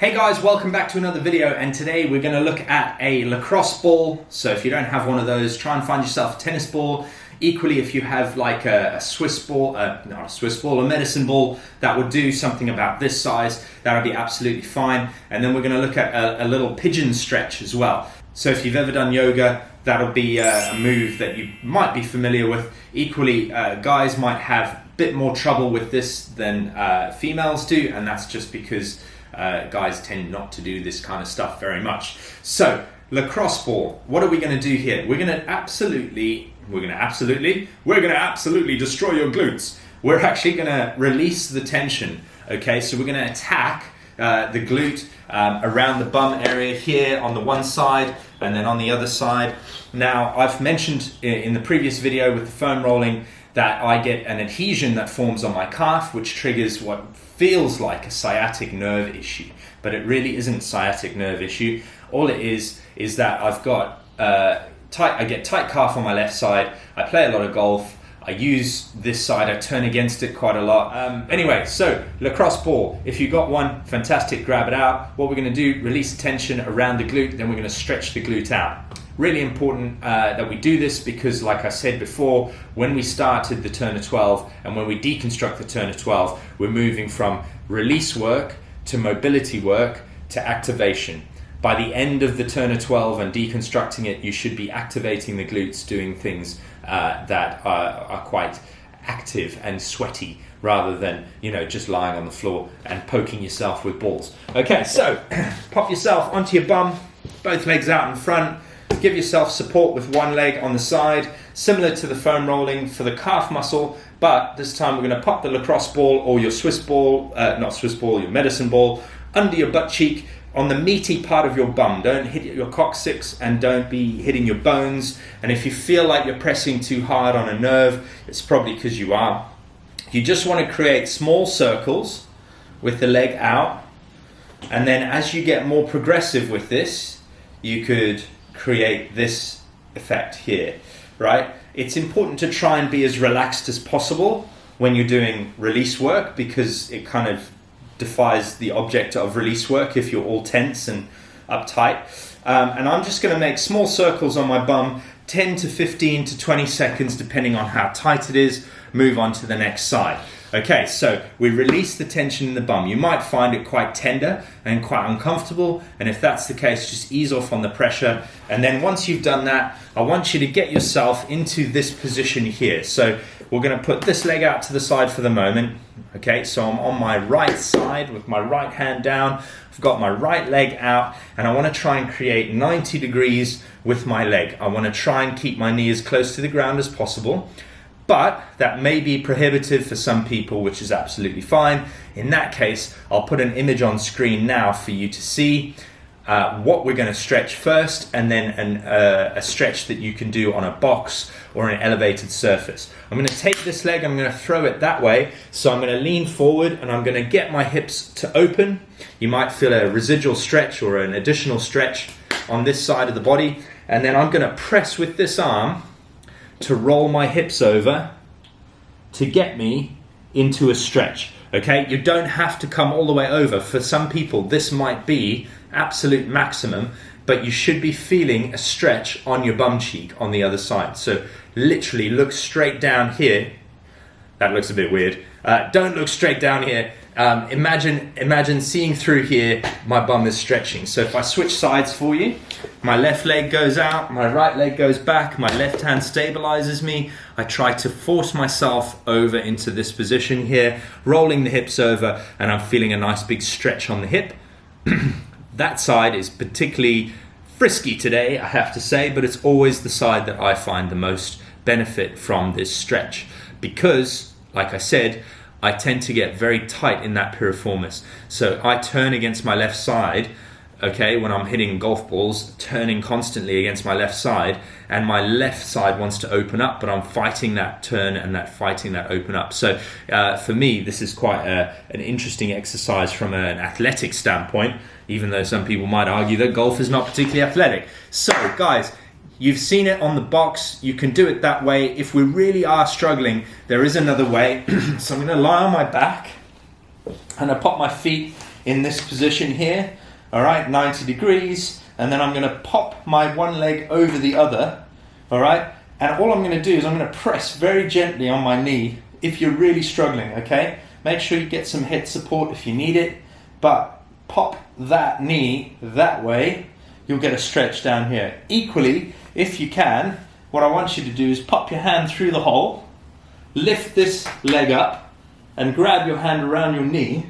Hey guys, welcome back to another video, and today we're going to look at a lacrosse ball. So if you don't have one of those, try and find yourself a tennis ball. Equally, if you have like a Swiss ball, not a Swiss ball, a medicine ball that would do something about this size, that would be absolutely fine. And then we're going to look at a little pigeon stretch as well. So if you've ever done yoga, that'll be a move that you might be familiar with. Equally, guys might have a bit more trouble with this than females do, and that's just because guys tend not to do this kind of stuff very much. So lacrosse ball, what are we going to do here? We're going to absolutely destroy your glutes. We're actually going to release the tension. Okay, so we're going to attack the glute around the bum area here on the one side and then on the other side. Now, I've mentioned in the previous video with the foam rolling that I get an adhesion that forms on my calf, which triggers what feels like a sciatic nerve issue, but it really isn't a sciatic nerve issue. All it is that I've got I get tight calf on my left side. I play a lot of golf. I use this side. I turn against it quite a lot. Anyway, so lacrosse ball. If you got one, fantastic. Grab it out. What we're going to do: release tension around the glute. Then we're going to stretch the glute out. Really important that we do this because, like I said before, when we started the turn of 12 and when we deconstruct the turn of 12, we're moving from release work to mobility work to activation. By the end of the turn of 12 and deconstructing it, you should be activating the glutes, doing things that are quite active and sweaty rather than, just lying on the floor and poking yourself with balls. Okay, so pop yourself onto your bum, both legs out in front. Give yourself support with one leg on the side, similar to the foam rolling for the calf muscle, but this time we're going to pop the lacrosse ball or your Swiss ball, your medicine ball, under your butt cheek on the meaty part of your bum. Don't hit your coccyx and don't be hitting your bones. And if you feel like you're pressing too hard on a nerve, it's probably because you are. You just want to create small circles with the leg out. And then as you get more progressive with this, you could create this effect here, right? It's important to try and be as relaxed as possible when you're doing release work because it kind of defies the object of release work if you're all tense and uptight. And I'm just going to make small circles on my bum, 10 to 15 to 20 seconds, depending on how tight it is. Move on to the next side. Okay, so we release the tension in the bum. You might find it quite tender and quite uncomfortable, and if that's the case, just ease off on the pressure. And then once you've done that, I want you to get yourself into this position here. So we're going to put this leg out to the side for the moment. Okay, so I'm on my right side with my right hand down. I've got my right leg out, and I want to try and create 90 degrees with my leg. I want to try and keep my knee as close to the ground as possible. But that may be prohibitive for some people, which is absolutely fine. In that case, I'll put an image on screen now for you to see what we're going to stretch first, and then a stretch that you can do on a box or an elevated surface. I'm going to take this leg, I'm going to throw it that way. So I'm going to lean forward and I'm going to get my hips to open. You might feel a residual stretch or an additional stretch on this side of the body. And then I'm going to press with this arm to roll my hips over to get me into a stretch. Okay, you don't have to come all the way over. For some people, this might be absolute maximum, but you should be feeling a stretch on your bum cheek on the other side. So literally look straight down here. That looks a bit weird. Don't look straight down here. Imagine seeing through here, my bum is stretching. So if I switch sides for you, my left leg goes out, my right leg goes back, my left hand stabilizes me. I try to force myself over into this position here, rolling the hips over, and I'm feeling a nice big stretch on the hip. That side is particularly frisky today, I have to say, but it's always the side that I find the most benefit from this stretch because, like I said, I tend to get very tight in that piriformis. So I turn against my left side, okay, when I'm hitting golf balls, turning constantly against my left side, and my left side wants to open up, but I'm fighting that turn and fighting that open up. So for me, this is quite an interesting exercise from an athletic standpoint, even though some people might argue that golf is not particularly athletic. So guys, you've seen it on the box. You can do it that way. If we really are struggling, there is another way. So I'm going to lie on my back and I pop my feet in this position here, all right, 90 degrees, and then I'm going to pop my one leg over the other, all right, and all I'm going to do is I'm going to press very gently on my knee if you're really struggling, okay? Make sure you get some head support if you need it, but pop that knee that way, you'll get a stretch down here. Equally, if you can, what I want you to do is pop your hand through the hole, lift this leg up, and grab your hand around your knee,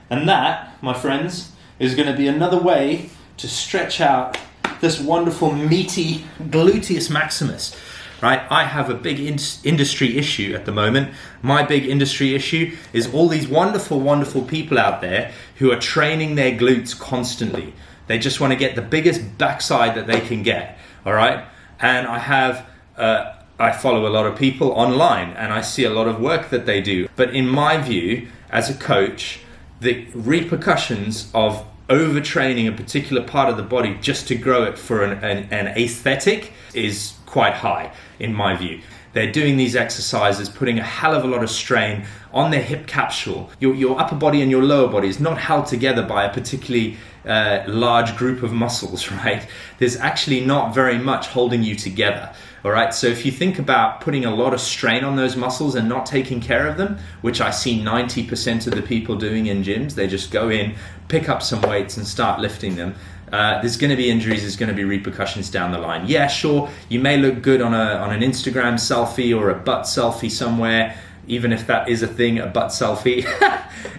and that, my friends, is going to be another way to stretch out this wonderful meaty gluteus maximus. Right, I have a big industry issue at the moment. My big industry issue is all these wonderful, wonderful people out there who are training their glutes constantly. They just want to get the biggest backside that they can get, all right? And I follow a lot of people online and I see a lot of work that they do. But in my view, as a coach, the repercussions of overtraining a particular part of the body just to grow it for an aesthetic is quite high, in my view. They're doing these exercises, putting a hell of a lot of strain on their hip capsule. Your upper body and your lower body is not held together by a particularly large group of muscles, right? There's actually not very much holding you together, all right? So if you think about putting a lot of strain on those muscles and not taking care of them, which I see 90% of the people doing in gyms, they just go in, pick up some weights and start lifting them. There's going to be injuries, there's going to be repercussions down the line. Yeah, sure, you may look good on an Instagram selfie or a butt selfie somewhere, even if that is a thing, a butt selfie.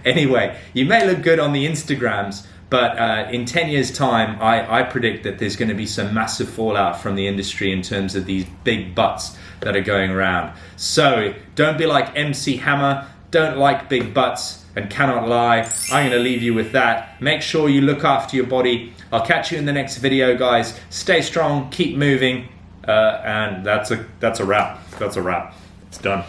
Anyway, you may look good on the Instagrams, but in 10 years' time, I predict that there's going to be some massive fallout from the industry in terms of these big butts that are going around. So don't be like MC Hammer, don't like big butts and cannot lie. I'm going to leave you with that. Make sure you look after your body. I'll catch you in the next video, guys. Stay strong, keep moving, and that's a wrap. That's a wrap. It's done.